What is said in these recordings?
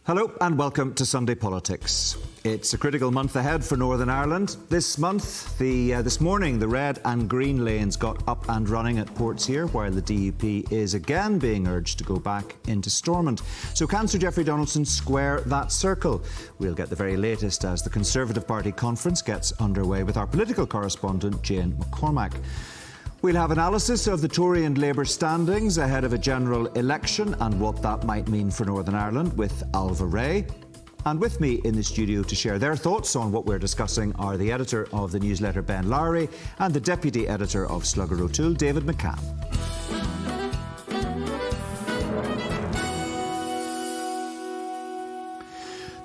Hello and welcome to Sunday Politics. It's a critical month ahead for Northern Ireland. This morning, the red and green lanes got up and running at ports here, while the DUP is again being urged to go back into Stormont. So can Sir Geoffrey Donaldson square that circle? We'll get the very latest as the Conservative Party conference gets underway with our political correspondent, Jane McCormack. We'll have analysis of the Tory and Labour standings ahead of a general election and what that might mean for Northern Ireland with Alva Ray. And with me in the studio to share their thoughts on what we're discussing are the editor of the newsletter, Ben Lowry, and the deputy editor of Slugger O'Toole, David McCann.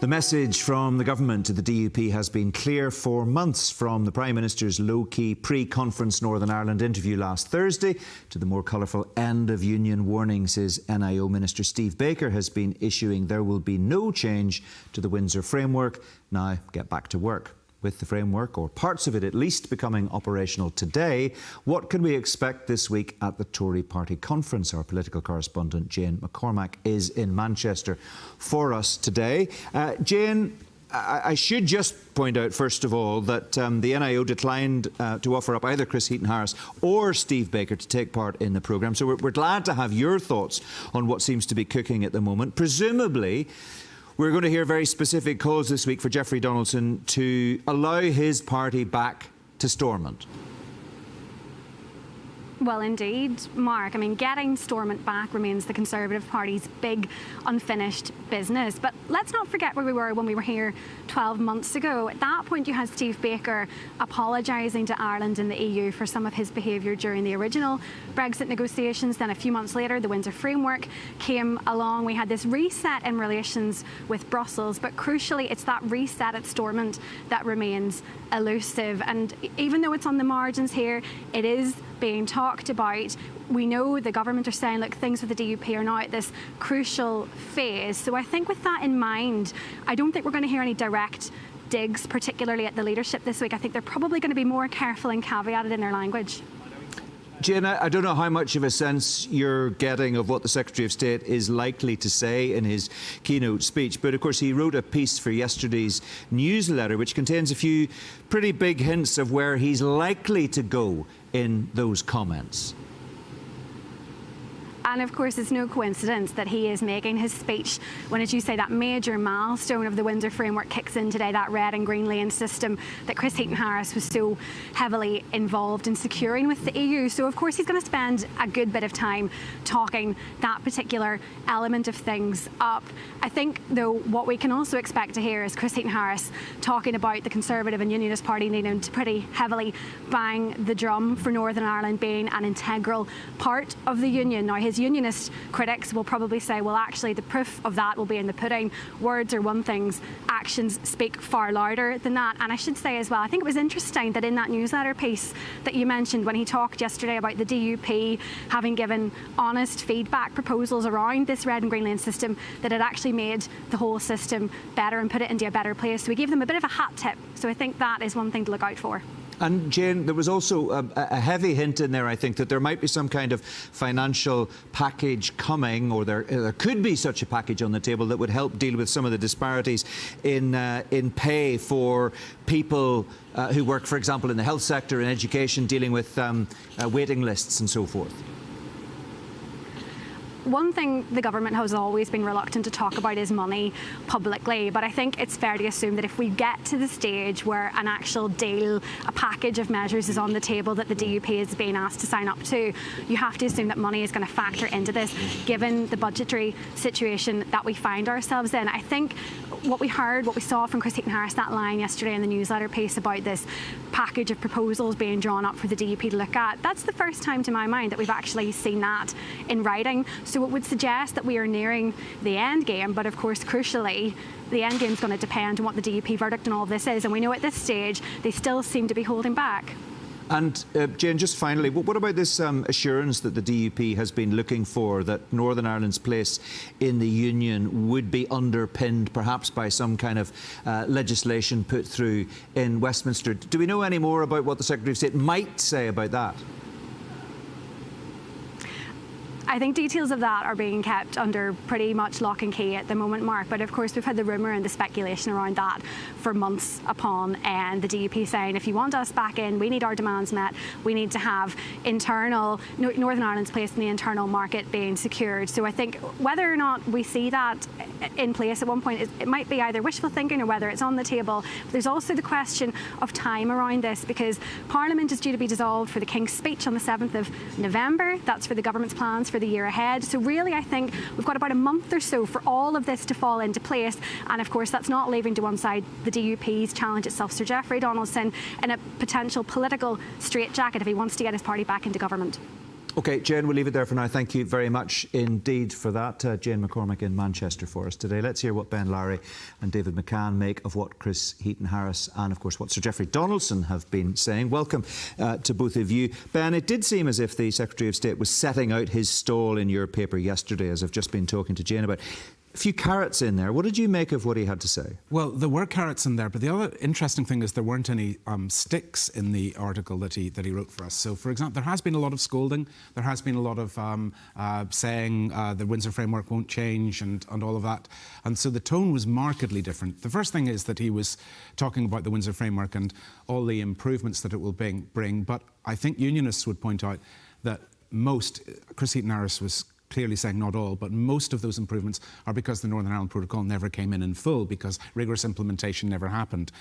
The message from the government to the DUP has been clear for months, from the Prime Minister's low-key pre-conference Northern Ireland interview last Thursday to the more colourful end-of-union warnings his NIO Minister Steve Baker has been issuing. There will be no change to the Windsor framework. Now get back to work. With the framework, or parts of it at least, becoming operational today, what can we expect this week at the Tory Party conference? Our political correspondent Jane McCormack is in Manchester for us today. Jane, I should just point out first of all that the NIO declined to offer up either Chris Heaton-Harris or Steve Baker to take part in the programme. So we're glad to have your thoughts on what seems to be cooking at the moment. Presumably, we're going to hear very specific calls this week for Geoffrey Donaldson to allow his party back to Stormont. Well, indeed, Mark. I mean, getting Stormont back remains the Conservative Party's big unfinished business. But let's not forget where we were when we were here 12 months ago. At that point, you had Steve Baker apologising to Ireland and the EU for some of his behaviour during the original Brexit negotiations. Then a few months later, the Windsor framework came along. We had this reset in relations with Brussels. But crucially, it's that reset at Stormont that remains elusive. And even though it's on the margins here, it is being talked about. We know the government are saying, look, things with the DUP are now at this crucial phase. So I think with that in mind, I don't think we're going to hear any direct digs, particularly at the leadership this week. I think they're probably going to be more careful and caveated in their language. Jane, I don't know how much of a sense you're getting of what the Secretary of State is likely to say in his keynote speech, but of course he wrote a piece for yesterday's newsletter which contains a few pretty big hints of where he's likely to go in those comments. And of course, it's no coincidence that he is making his speech when, as you say, that major milestone of the Windsor framework kicks in today, that red and green lane system that Chris Heaton-Harris was so heavily involved in securing with the EU. So, of course, he's going to spend a good bit of time talking that particular element of things up. I think, though, what we can also expect to hear is Chris Heaton-Harris talking about the Conservative and Unionist Party needing to pretty heavily bang the drum for Northern Ireland being an integral part of the Union. Now, his Unionist critics will probably say, well, actually, the proof of that will be in the pudding. Words are one thing, actions speak far louder than that. And I should say as well, I think it was interesting that in that newsletter piece that you mentioned when he talked yesterday about the DUP having given honest feedback proposals around this red and green lane system, that it actually made the whole system better and put it into a better place. So we gave them a bit of a hat tip. So I think that is one thing to look out for. And Jane, there was also a heavy hint in there, I think, that there might be some kind of financial package coming, or there could be such a package on the table that would help deal with some of the disparities in pay for people who work, for example, in the health sector, in education, dealing with waiting lists and so forth. One thing the government has always been reluctant to talk about is money publicly, but I think it's fair to assume that if we get to the stage where an actual deal, a package of measures is on the table that the DUP is being asked to sign up to, you have to assume that money is going to factor into this, given the budgetary situation that we find ourselves in. I think what we saw from Chris Heaton-Harris, that line yesterday in the newsletter piece about this package of proposals being drawn up for the DUP to look at, that's the first time to my mind that we've actually seen that in writing. So it would suggest that we are nearing the end game, but of course, crucially, the end game is going to depend on what the DUP verdict on all of this is. And we know at this stage, they still seem to be holding back. And Jane, just finally, what about this assurance that the DUP has been looking for, that Northern Ireland's place in the Union would be underpinned perhaps by some kind of legislation put through in Westminster? Do we know any more about what the Secretary of State might say about that? I think details of that are being kept under pretty much lock and key at the moment, Mark. But of course, we've had the rumour and the speculation around that for months upon, and the DUP saying, if you want us back in, we need our demands met. We need to have internal Northern Ireland's place in the internal market being secured. So I think whether or not we see that in place at one point, it might be either wishful thinking or whether it's on the table. But there's also the question of time around this, because Parliament is due to be dissolved for the King's speech on the 7th of November. That's for the government's plans for the year ahead. So really, I think we've got about a month or so for all of this to fall into place. And of course, that's not leaving to one side the DUP's challenge itself, Sir Geoffrey Donaldson, in a potential political straitjacket if he wants to get his party back into government. OK, Jane, we'll leave it there for now. Thank you very much indeed for that. Jane McCormick in Manchester for us today. Let's hear what Ben Lowry and David McCann make of what Chris Heaton-Harris and, of course, what Sir Geoffrey Donaldson have been saying. Welcome to both of you. Ben, it did seem as if the Secretary of State was setting out his stall in your paper yesterday, as I've just been talking to Jane about. A few carrots in there. What did you make of what he had to say? Well, there were carrots in there, but the other interesting thing is there weren't any sticks in the article that he wrote for us. So, for example, there has been a lot of scolding. There has been a lot of saying the Windsor framework won't change and all of that. And so the tone was markedly different. The first thing is that he was talking about the Windsor framework and all the improvements that it will bring. But I think unionists would point out that Chris Heaton-Harris was clearly saying not all, but most of those improvements are because the Northern Ireland Protocol never came in full, because rigorous implementation never happened.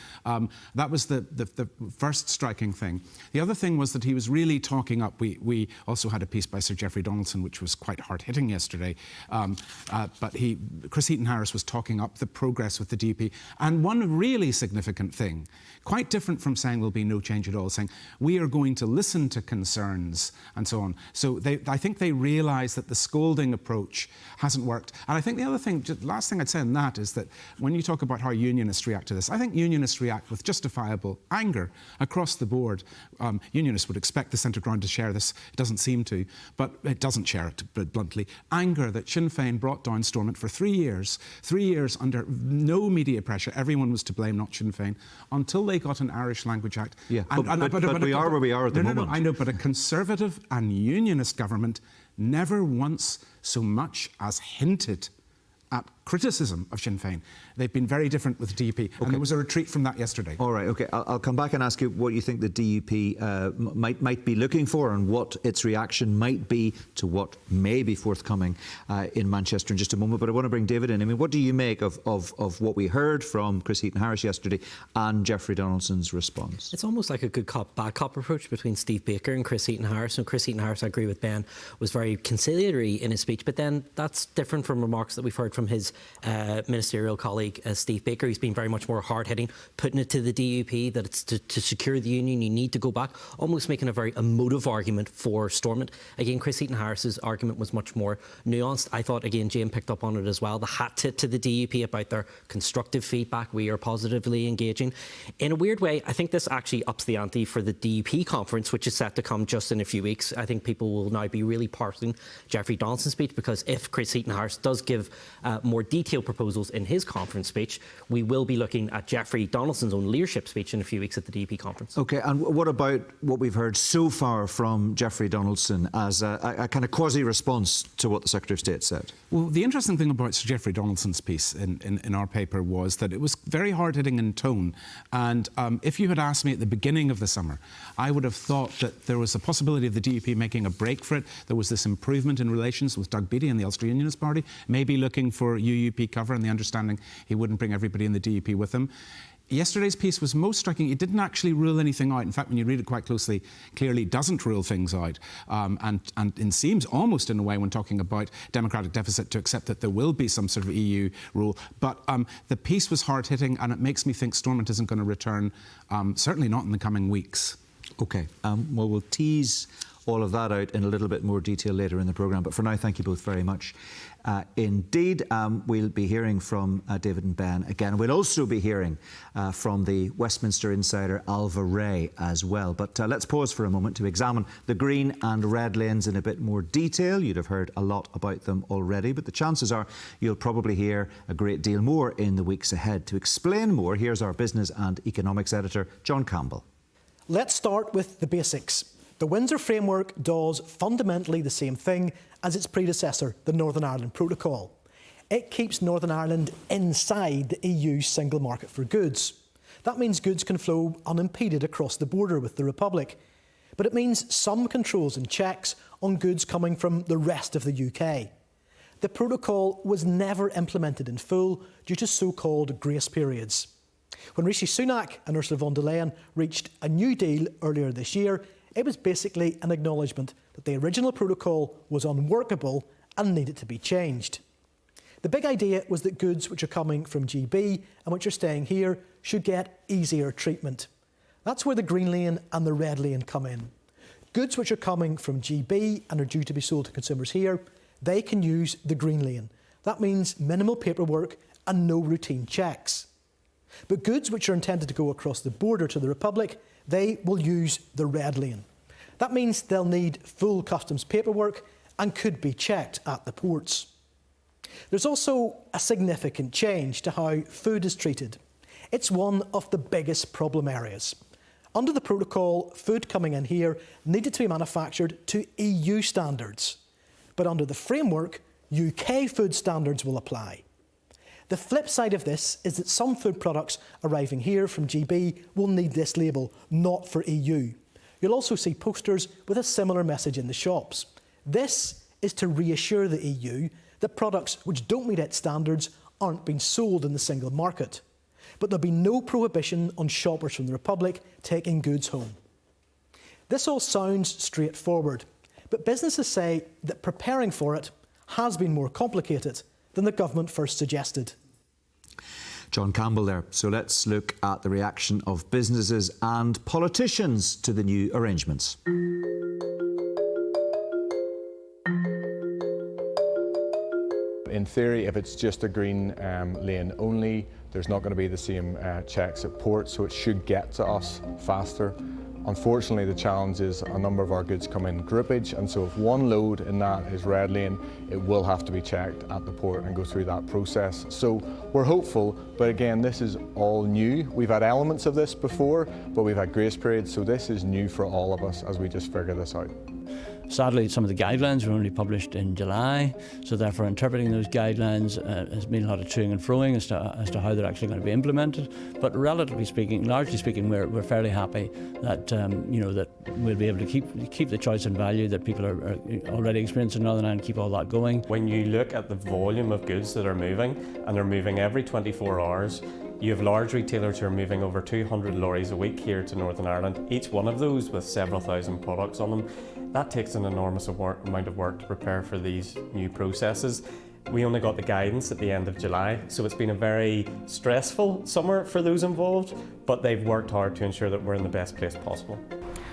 That was the first striking thing. The other thing was that he was really talking up. We also had a piece by Sir Geoffrey Donaldson, which was quite hard-hitting yesterday. But Chris Heaton-Harris was talking up the progress with the DUP. And one really significant thing, quite different from saying there'll be no change at all, saying we are going to listen to concerns and so on. So I think they realise that the scolding approach hasn't worked. And I think the other thing, just last thing I'd say on that, is that when you talk about how unionists react to this, I think unionists react with justifiable anger across the board. Unionists would expect the centre ground to share this. It doesn't seem to, but it doesn't share it, but bluntly. Anger that Sinn Féin brought down Stormont for 3 years. 3 years under no media pressure. Everyone was to blame, not Sinn Féin, until they got an Irish Language Act. Yeah, but we are where we are at the moment. No, I know, but a Conservative and Unionist government never once so much as hinted at criticism of Sinn Féin. They've been very different with the DUP, and there was a retreat from that yesterday. All right, OK. I'll come back and ask you what you think the DUP might be looking for and what its reaction might be to what may be forthcoming in Manchester in just a moment. But I want to bring David in. I mean, what do you make of what we heard from Chris Heaton-Harris yesterday and Geoffrey Donaldson's response? It's almost like a good cop, bad cop approach between Steve Baker and Chris Heaton-Harris. And Chris Heaton-Harris, I agree with Ben, was very conciliatory in his speech. But then that's different from remarks that we've heard from his ministerial colleague, Steve Baker. He's been very much more hard-hitting, putting it to the DUP that it's to secure the union, you need to go back, almost making a very emotive argument for Stormont. Again, Chris Heaton-Harris's argument was much more nuanced. I thought, again, Jane picked up on it as well, the hat tip to the DUP about their constructive feedback. We are positively engaging. In a weird way, I think this actually ups the ante for the DUP conference, which is set to come just in a few weeks. I think people will now be really parsing Geoffrey Donaldson's speech, because if Chris Heaton-Harris does give more detailed proposals in his conference speech, we will be looking at Geoffrey Donaldson's own leadership speech in a few weeks at the DUP conference. OK, and what about what we've heard so far from Geoffrey Donaldson as a kind of quasi-response to what the Secretary of State said? Well, the interesting thing about Sir Geoffrey Donaldson's piece in our paper was that it was very hard-hitting in tone. And if you had asked me at the beginning of the summer, I would have thought that there was a possibility of the DUP making a break for it. There was this improvement in relations with Doug Beattie and the Ulster Unionist Party, maybe looking for UUP cover and the understanding he wouldn't bring everybody in the DUP with him. Yesterday's piece was most striking. It didn't actually rule anything out. In fact, when you read it quite closely, clearly doesn't rule things out. And it seems almost in a way, when talking about democratic deficit, to accept that there will be some sort of EU rule. But the piece was hard-hitting, and it makes me think Stormont isn't going to return, certainly not in the coming weeks. OK. Well, we'll tease all of that out in a little bit more detail later in the programme. But for now, thank you both very much. Indeed, we'll be hearing from David and Ben again. We'll also be hearing from the Westminster insider Alva Ray as well. But let's pause for a moment to examine the green and red lanes in a bit more detail. You'd have heard a lot about them already, but the chances are you'll probably hear a great deal more in the weeks ahead. To explain more, here's our business and economics editor, John Campbell. Let's start with the basics. The Windsor Framework does fundamentally the same thing as its predecessor, the Northern Ireland Protocol. It keeps Northern Ireland inside the EU's single market for goods. That means goods can flow unimpeded across the border with the Republic. But it means some controls and checks on goods coming from the rest of the UK. The protocol was never implemented in full due to so-called grace periods. When Rishi Sunak and Ursula von der Leyen reached a new deal earlier this year, it was basically an acknowledgement that the original protocol was unworkable and needed to be changed. The big idea was that goods which are coming from GB and which are staying here should get easier treatment. That's where the green lane and the red lane come in. Goods which are coming from GB and are due to be sold to consumers here, they can use the green lane. That means minimal paperwork and no routine checks. But goods which are intended to go across the border to the Republic, they will use the red lane. That means they'll need full customs paperwork and could be checked at the ports. There's also a significant change to how food is treated. It's one of the biggest problem areas. Under the protocol, food coming in here needed to be manufactured to EU standards. But under the framework, UK food standards will apply. The flip side of this is that some food products arriving here from GB will need this label, not for EU. You'll also see posters with a similar message in the shops. This is to reassure the EU that products which don't meet its standards aren't being sold in the single market. But there'll be no prohibition on shoppers from the Republic taking goods home. This all sounds straightforward, but businesses say that preparing for it has been more complicated than the government first suggested. John Campbell there. So let's look at the reaction of businesses and politicians to the new arrangements. In theory, if it's just a green lane only, there's not going to be the same checks at ports, so it should get to us faster. Unfortunately, the challenge is a number of our goods come in groupage, and so if one load in that is red lane, it will have to be checked at the port and go through that process. So we're hopeful, but again, this is all new. We've had elements of this before, but we've had grace periods, so this is new for all of us as we just figure this out. Sadly, some of the guidelines were only published in July, so therefore interpreting those guidelines has been a lot of toing and froing as to how they're actually going to be implemented. But relatively speaking, largely speaking, we're fairly happy that that we'll be able to keep the choice and value that people are already experiencing in Northern Ireland, keep all that going. When you look at the volume of goods that are moving, and they're moving every 24 hours, you have large retailers who are moving over 200 lorries a week here to Northern Ireland, each one of those with several thousand products on them. That takes an enormous amount of work to prepare for these new processes. We only got the guidance at the end of July, so it's been a very stressful summer for those involved, but they've worked hard to ensure that we're in the best place possible.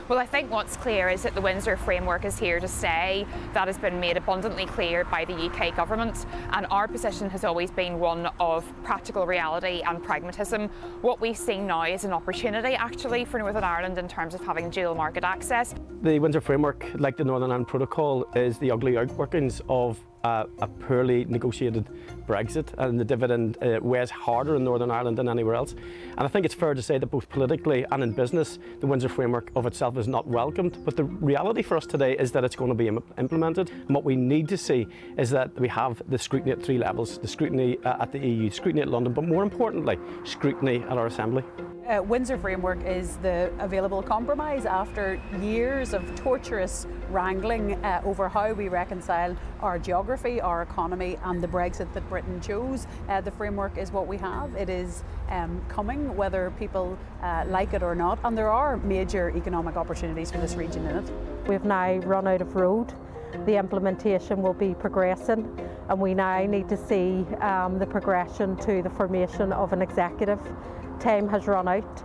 Well, I think what's clear is that the Windsor Framework is here to stay. That has been made abundantly clear by the UK government, and our position has always been one of practical reality and pragmatism. What we've seen now is an opportunity actually for Northern Ireland in terms of having dual market access. The Windsor Framework, like the Northern Ireland Protocol, is the ugly outworkings of a poorly negotiated Brexit, and the dividend weighs harder in Northern Ireland than anywhere else. And I think it's fair to say that both politically and in business, the Windsor Framework of itself is not welcomed. But the reality for us today is that it's going to be implemented. And what we need to see is that we have the scrutiny at three levels: the scrutiny at the EU, scrutiny at London, but more importantly, scrutiny at our Assembly. Windsor Framework is the available compromise after years of torturous wrangling over how we reconcile our geography, our economy and the Brexit that Britain chose. The framework is what we have. It is coming whether people like it or not, and there are major economic opportunities for this region in it. We've now run out of road. The implementation will be progressing, and we now need to see the progression to the formation of an executive. Time has run out.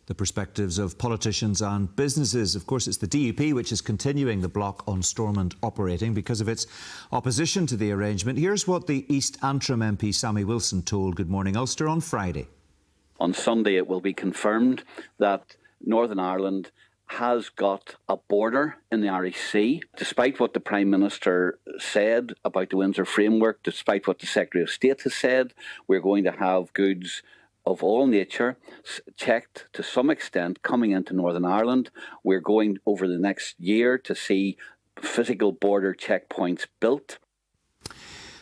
The perspectives of politicians and businesses. Of course, it's the DUP which is continuing the block on Stormont operating because of its opposition to the arrangement. Here's what the East Antrim MP Sammy Wilson told Good Morning Ulster on Friday. On Sunday it will be confirmed that Northern Ireland has got a border in the Irish Sea. Despite what the Prime Minister said about the Windsor Framework, despite what the Secretary of State has said, we're going to have goods of all nature checked to some extent coming into Northern Ireland. We're going over the next year to see physical border checkpoints built.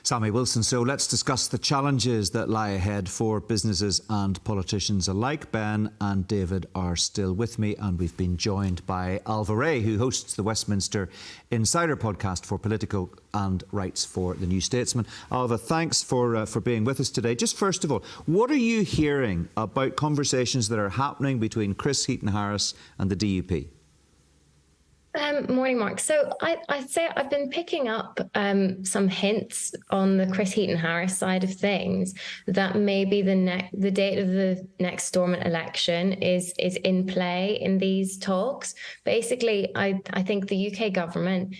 Sammy Wilson, so let's discuss the challenges that lie ahead for businesses and politicians alike. Ben and David are still with me, and we've been joined by Alva Ray, who hosts the Westminster Insider podcast for political and rights for the New Statesman. Alva, thanks for being with us today. Just first of all, what are you hearing about conversations that are happening between Chris Heaton-Harris and the DUP? Morning, Mark. So I'd say I've been picking up some hints on the Chris Heaton-Harris side of things that maybe the date of the next Stormont election is in play in these talks. Basically, I think the UK government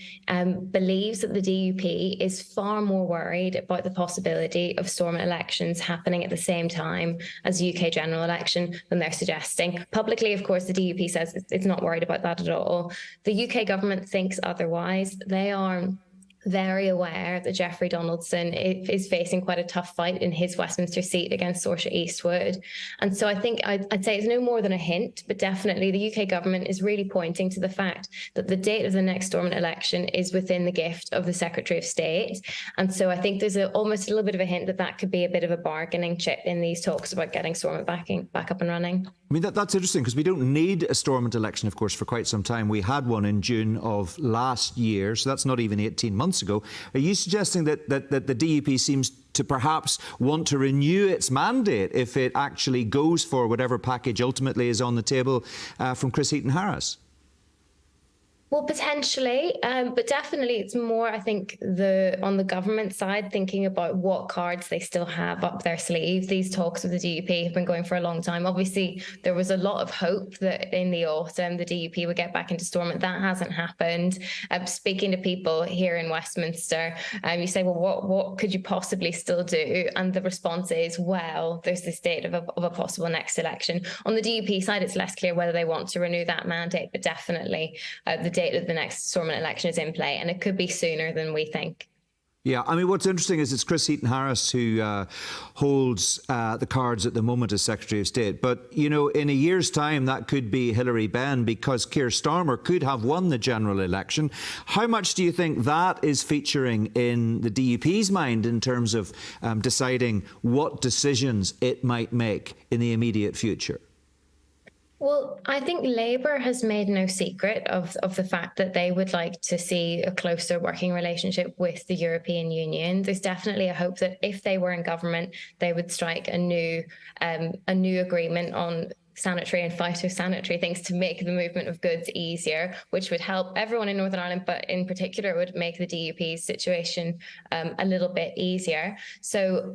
believes that the DUP is far more worried about the possibility of Stormont elections happening at the same time as the UK general election than they're suggesting. Publicly, of course, the DUP says it's not worried about that at all. The UK government thinks otherwise. They are very aware that Jeffrey Donaldson is facing quite a tough fight in his Westminster seat against Saoirse Eastwood. And so I think I'd say it's no more than a hint, but definitely the UK government is really pointing to the fact that the date of the next Stormont election is within the gift of the Secretary of State. And so I think there's almost a little bit of a hint that that could be a bit of a bargaining chip in these talks about getting Stormont back up and running. I mean, that's interesting because we don't need a Stormont election, of course, for quite some time. We had one in June of last year, so that's not even 18 months ago. Are you suggesting that the DUP seems to perhaps want to renew its mandate if it actually goes for whatever package ultimately is on the table from Chris Heaton-Harris? Well, potentially, but definitely it's more, I think, on the government side, thinking about what cards they still have up their sleeve. These talks with the DUP have been going for a long time. Obviously, there was a lot of hope that in the autumn the DUP would get back into Stormont. That hasn't happened. Speaking to people here in Westminster, you say, well, what could you possibly still do? And the response is, well, there's this date of a possible next election. On the DUP side, it's less clear whether they want to renew that mandate, but definitely the date of the next Stormont election is in play, and it could be sooner than we think. Yeah, I mean, what's interesting is it's Chris Heaton-Harris who holds the cards at the moment as Secretary of State. But, you know, in a year's time, that could be Hilary Benn because Keir Starmer could have won the general election. How much do you think that is featuring in the DUP's mind in terms of deciding what decisions it might make in the immediate future? Well, I think Labour has made no secret of the fact that they would like to see a closer working relationship with the European Union. There's definitely a hope that if they were in government, they would strike a new agreement on sanitary and phytosanitary things to make the movement of goods easier, which would help everyone in Northern Ireland, but in particular would make the DUP's situation a little bit easier. So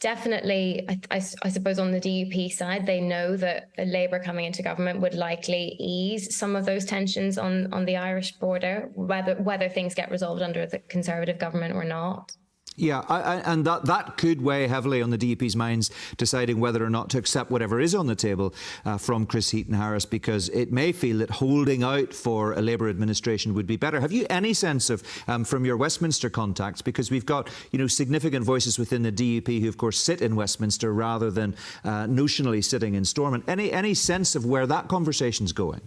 definitely, I suppose on the DUP side, they know that Labour coming into government would likely ease some of those tensions on the Irish border, whether things get resolved under the Conservative government or not. Yeah, and that could weigh heavily on the DUP's minds, deciding whether or not to accept whatever is on the table from Chris Heaton-Harris, because it may feel that holding out for a Labour administration would be better. Have you any sense of, from your Westminster contacts, because we've got significant voices within the DUP who, of course, sit in Westminster rather than notionally sitting in Stormont, any sense of where that conversation's going?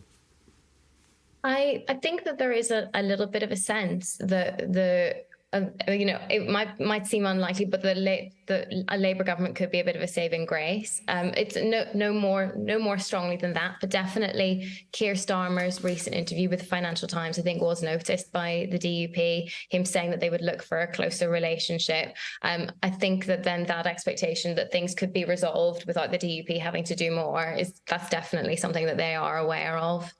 I think that there is a little bit of a sense that it might seem unlikely, but a Labour government could be a bit of a saving grace. It's no more strongly than that, but definitely Keir Starmer's recent interview with the Financial Times, I think, was noticed by the DUP. Him saying that they would look for a closer relationship. I think that then that expectation that things could be resolved without the DUP having to do more that's definitely something that they are aware of.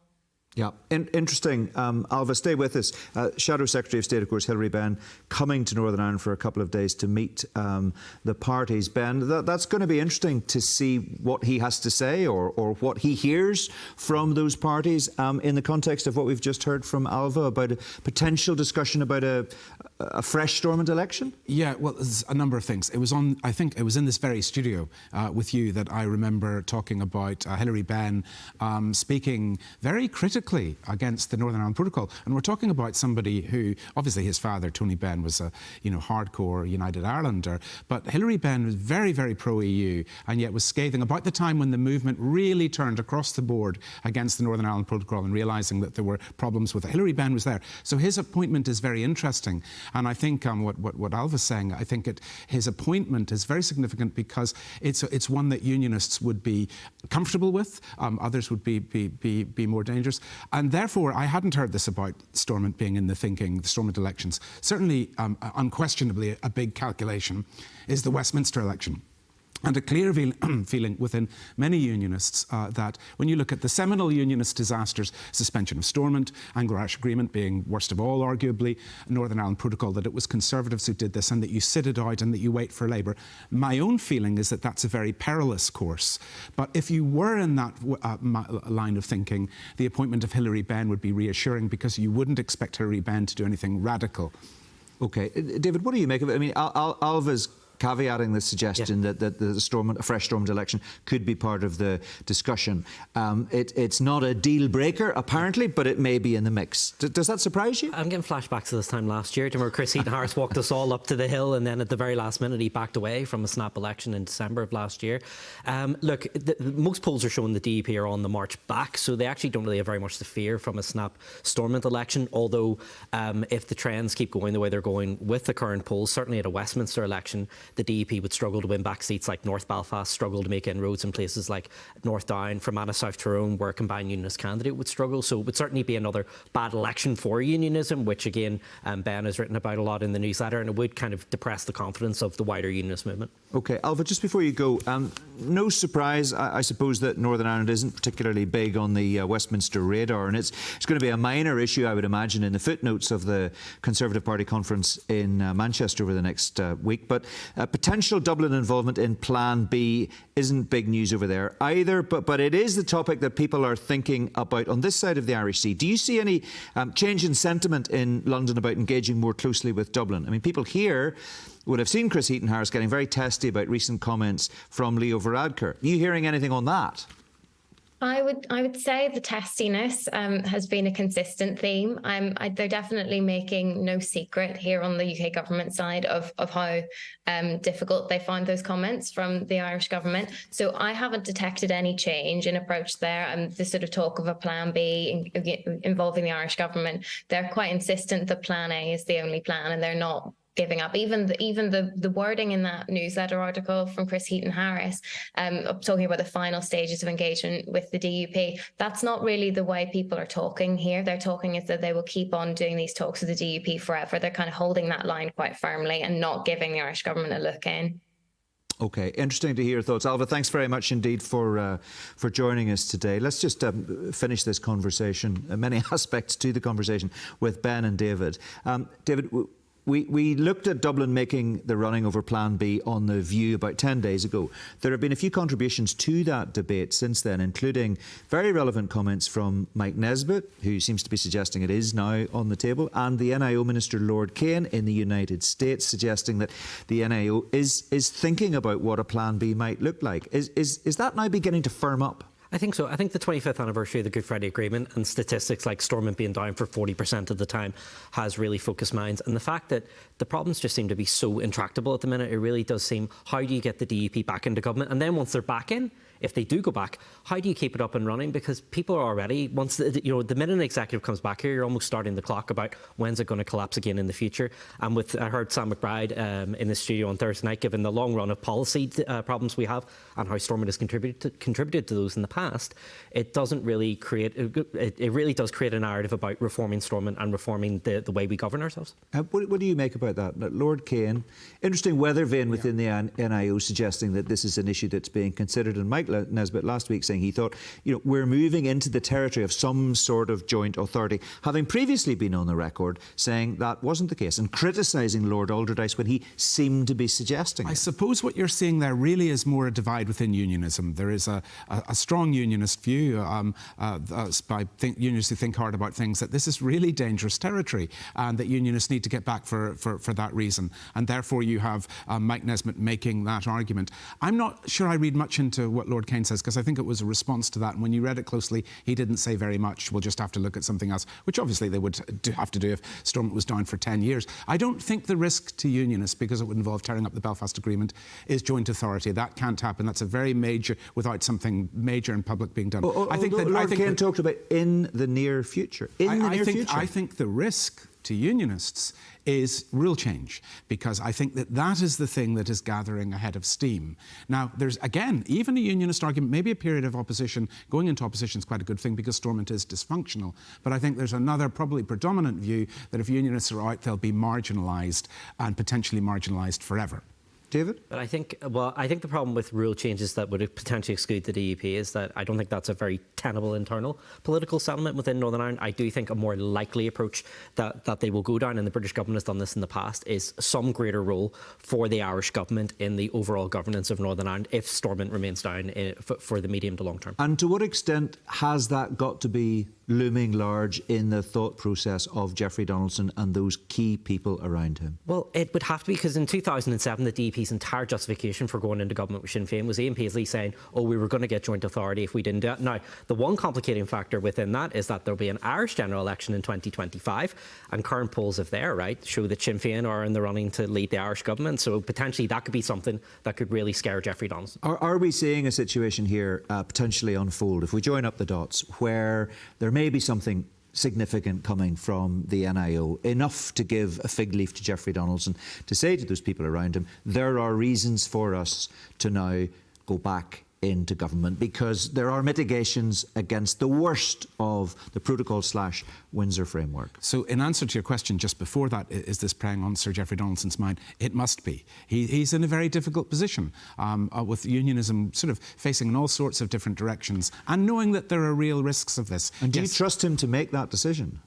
Yeah, interesting. Alva, stay with us. Shadow Secretary of State, of course, Hilary Benn, coming to Northern Ireland for a couple of days to meet the parties. Ben, that's going to be interesting to see what he has to say or what he hears from those parties in the context of what we've just heard from Alva about a potential discussion about a fresh Stormont election? Yeah, well, there's a number of things. It was on, I think it was in this very studio with you that I remember talking about Hilary Benn speaking very critically against the Northern Ireland Protocol. And we're talking about somebody who, obviously his father, Tony Benn, was a hardcore United Irelander, but Hilary Benn was very, very pro-EU and yet was scathing about the time when the movement really turned across the board against the Northern Ireland Protocol and realising that there were problems with it. Hilary Benn was there. So his appointment is very interesting. And I think what Alva's saying, I think his appointment is very significant because it's one that unionists would be comfortable with, others would be more dangerous. And therefore, I hadn't heard this about Stormont being in the thinking, the Stormont elections. Certainly, unquestionably, a big calculation is the Westminster election. And a clear feeling within many unionists that when you look at the seminal unionist disasters, suspension of Stormont, Anglo-Irish Agreement being worst of all, arguably, Northern Ireland Protocol, that it was Conservatives who did this and that you sit it out and that you wait for Labour. My own feeling is that that's a very perilous course. But if you were in that line of thinking, the appointment of Hilary Benn would be reassuring because you wouldn't expect Hilary Benn to do anything radical. OK. David, what do you make of it? I mean, Alva's caveating the suggestion that a fresh Stormont election could be part of the discussion. It's not a deal breaker, apparently, but it may be in the mix. Does that surprise you? I'm getting flashbacks to this time last year. Do you remember Chris Heaton-Harris walked us all up to the hill and then at the very last minute he backed away from a snap election in December of last year? Look, most polls are showing the DUP are on the march back, so they actually don't really have very much to fear from a snap Stormont election, although if the trends keep going the way they're going with the current polls, certainly at a Westminster election, the DUP would struggle to win back seats like North Belfast, struggle to make inroads in places like North Down, Fermanagh, South Tyrone, where a combined unionist candidate would struggle. So it would certainly be another bad election for unionism, which again, Ben has written about a lot in the newsletter, and it would kind of depress the confidence of the wider unionist movement. OK, Alva, just before you go, no surprise, I suppose, that Northern Ireland isn't particularly big on the Westminster radar, and it's going to be a minor issue, I would imagine, in the footnotes of the Conservative Party conference in Manchester over the next week. But potential Dublin involvement in Plan B isn't big news over there either, but it is the topic that people are thinking about on this side of the Irish Sea. Do you see any change in sentiment in London about engaging more closely with Dublin? I mean, people here would have seen Chris Heaton-Harris getting very testy about recent comments from Leo Varadkar. Are you hearing anything on that? I would say the testiness has been a consistent theme. They're definitely making no secret here on the UK government side of how difficult they found those comments from the Irish government. So I haven't detected any change in approach there. The sort of talk of a Plan B involving the Irish government, they're quite insistent that Plan A is the only plan, and they're not giving up. Even the wording in that newsletter article from Chris Heaton-Harris, talking about the final stages of engagement with the DUP, that's not really the way people are talking here. They're talking as though they will keep on doing these talks with the DUP forever. They're kind of holding that line quite firmly and not giving the Irish government a look in. OK, interesting to hear your thoughts. Alva, thanks very much indeed for joining us today. Let's just finish this conversation, many aspects to the conversation, with Ben and David. David, we looked at Dublin making the running over Plan B on The View about 10 days ago. There have been a few contributions to that debate since then, including very relevant comments from Mike Nesbitt, who seems to be suggesting it is now on the table, and the NIO Minister Lord Kane in the United States, suggesting that the NIO is thinking about what a Plan B might look like. Is that now beginning to firm up? I think so. I think the 25th anniversary of the Good Friday Agreement and statistics like Stormont being down for 40% of the time has really focused minds. And the fact that the problems just seem to be so intractable at the minute, it really does seem, how do you get the DUP back into government? And then once they're back in, if they do go back, how do you keep it up and running? Because people are already, once the minute an executive comes back here, you're almost starting the clock about when's it going to collapse again in the future. And I heard Sam McBride in the studio on Thursday night, given the long run of policy problems we have and how Stormont has contributed to those in the past, it doesn't really create, it really does create a narrative about reforming Stormont and reforming the way we govern ourselves. What do you make about that? Lord Kane, interesting weather vein within the NIO suggesting that this is an issue that's being considered, and Mike Mike Nesbitt last week saying he thought, we're moving into the territory of some sort of joint authority, having previously been on the record saying that wasn't the case and criticising Lord Alderdice when he seemed to be suggesting it. I suppose what you're seeing there really is more a divide within unionism. There is a strong unionist view unionists who think hard about things that this is really dangerous territory and that unionists need to get back for that reason. And therefore you have Mike Nesbitt making that argument. I'm not sure I read much into what Lord Kane says, because I think it was a response to that. And when you read it closely, he didn't say very much. We'll just have to look at something else, which obviously they would have to do if Stormont was down for 10 years. I don't think the risk to unionists, because it would involve tearing up the Belfast Agreement, is joint authority. That can't happen. That's a very major, without something major in public being done. I think Lord Kane talked about in the near future. I think the risk to unionists is rule change, because I think that is the thing that is gathering a head of steam. Now, there's, again, even a unionist argument, maybe a period of opposition, going into opposition is quite a good thing because Stormont is dysfunctional, but I think there's another probably predominant view that if unionists are out, they'll be marginalised and potentially marginalised forever. David? But I think the problem with rule changes that would potentially exclude the DUP is that I don't think that's a very tenable internal political settlement within Northern Ireland. I do think a more likely approach that they will go down, and the British government has done this in the past, is some greater role for the Irish government in the overall governance of Northern Ireland if Stormont remains down for the medium to long term. And to what extent has that got to be looming large in the thought process of Jeffrey Donaldson and those key people around him? Well, it would have to be, because in 2007 the DUP's entire justification for going into government with Sinn Féin was Ian Paisley saying, we were going to get joint authority if we didn't do it. Now, the one complicating factor within that is that there'll be an Irish general election in 2025, and current polls, if they're right, show that Sinn Féin are in the running to lead the Irish government, so potentially that could be something that could really scare Jeffrey Donaldson. Are we seeing a situation here potentially unfold, if we join up the dots, where there may be something significant coming from the NIO, enough to give a fig leaf to Jeffrey Donaldson to say to those people around him, there are reasons for us to now go back into government, because there are mitigations against the worst of the protocol/Windsor framework? So in answer to your question just before that, is this preying on Sir Jeffrey Donaldson's mind? It must be. He's in a very difficult position with unionism sort of facing in all sorts of different directions and knowing that there are real risks of this. And do you trust him to make that decision?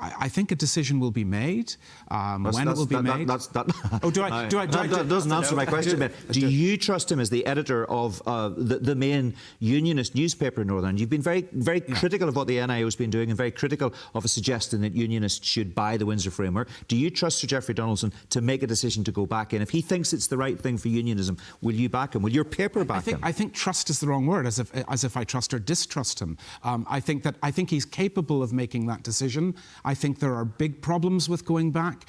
I think a decision will be made. When it will be made. That doesn't answer my question, Ben. Do you trust him as the editor of the main unionist newspaper in Northern Ireland? You've been very critical of what the NIO has been doing and very critical of a suggestion that unionists should buy the Windsor framework. Do you trust Sir Jeffrey Donaldson to make a decision to go back in? If he thinks it's the right thing for unionism, will you back him? Will your paper back him? I think trust is the wrong word, as if I trust or distrust him. I think he's capable of making that decision. I think there are big problems with going back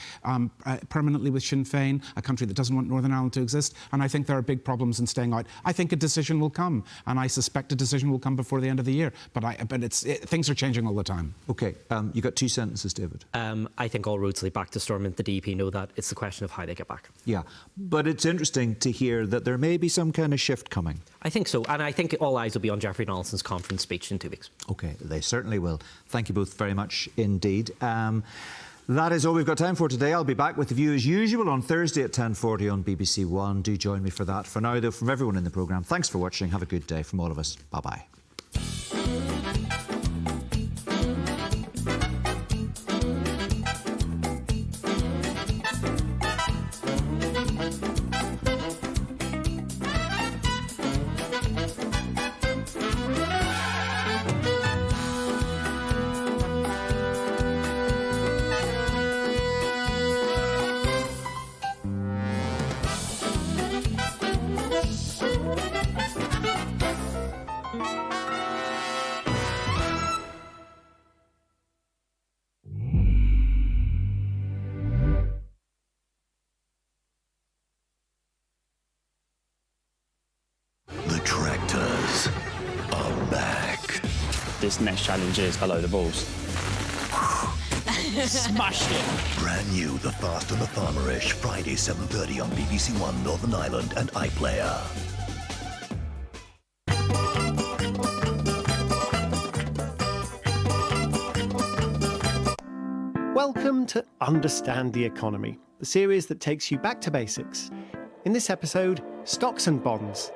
permanently with Sinn Féin, a country that doesn't want Northern Ireland to exist, and I think there are big problems in staying out. I think a decision will come, and I suspect a decision will come before the end of the year. But things are changing all the time. OK, you got 2 sentences, David. I think all roads lead back to Stormont. The DUP know that. It's the question of how they get back. Yeah, but it's interesting to hear that there may be some kind of shift coming. I think so, and I think all eyes will be on Jeffrey Donaldson's conference speech in 2 weeks. OK, they certainly will. Thank you both very much indeed. That is all we've got time for today. I'll be back with you as usual on Thursday at 10:40 on BBC One. Do join me for that. For now, though, from everyone in the programme, thanks for watching. Have a good day from all of us. Bye-bye. This next challenge is below the balls. Smashed it. Brand new, The Fast and the Farmerish, Friday 7:30 on BBC One Northern Ireland and iPlayer. Welcome to Understand the Economy, the series that takes you back to basics. In this episode, stocks and bonds.